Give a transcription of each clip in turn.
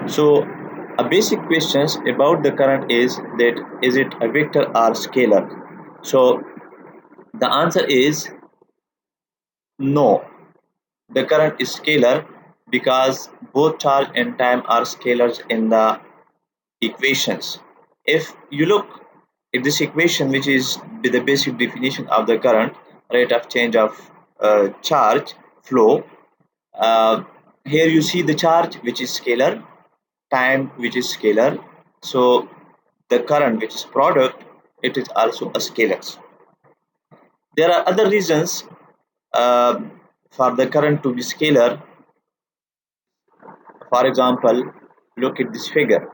So a basic questions about the current is it a vector or scalar? So the answer is no. The current is scalar because both charge and time are scalars in the equations. If you look at this equation, which is the basic definition of the current, rate of change of charge flow, uh, here you see the charge which is scalar, time which is scalar. So the current which is product, it is also a scalar. There are other reasons uh, for the current to be scalar. For example, look at this figure.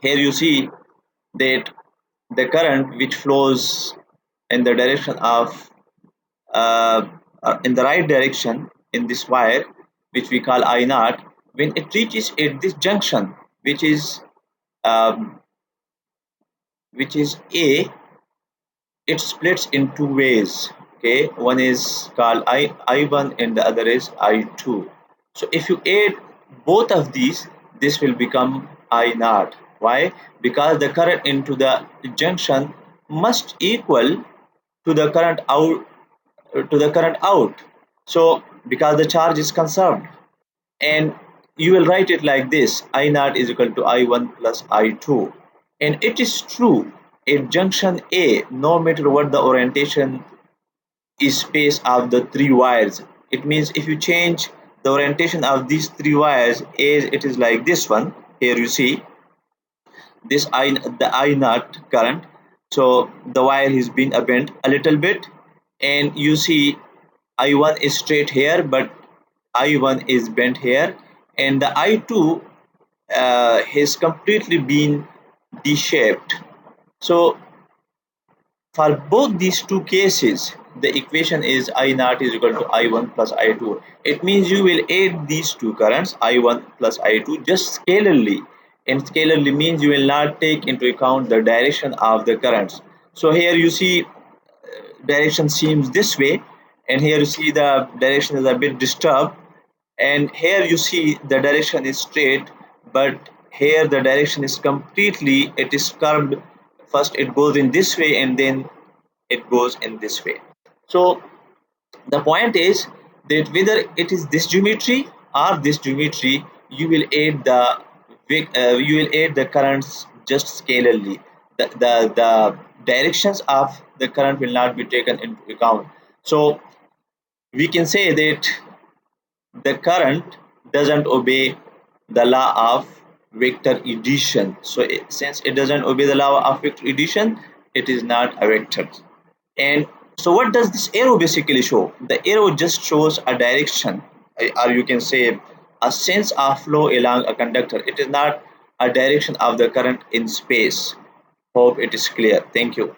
Here you see that the current which flows in the direction of in the right direction in this wire, which we call I naught, when it reaches at this junction, um, which is A, it splits in two ways. Okay, one is called I1 and the other is I2. So if you add both of these, this will become I naught. Why? Because the current into the junction must equal to the current out. So because the charge is conserved, and you will write it like this: I naught is equal to I1 plus I2. And it is true at junction A, no matter what the orientation is space of the three wires. It means if you change the orientation of these three wires, as it is like this one, here you see this the I naught current. So the wire has been bent a little bit, and you see I1 is straight here, but I1 is bent here, and the I2 has completely been D-shaped. So for both these two cases, the equation is I naught is equal to I1 plus I2. It means you will add these two currents, I1 plus I2, just scalarly. And scalarly means you will not take into account the direction of the currents. So here you see direction seems this way, and here you see the direction is a bit disturbed, and here you see the direction is straight, but here the direction is completely, it is curved. First it goes in this way and then it goes in this way. So the point is that whether it is this geometry or this geometry, you will add the currents just scalarly. The directions of the current will not be taken into account. So we can say that the current doesn't obey the law of vector addition. So since it doesn't obey the law of vector addition, it is not a vector. And so what does this arrow basically show? The arrow just shows a direction, or you can say a sense of flow along a conductor. It is not a direction of the current in space. Hope it is clear. Thank you.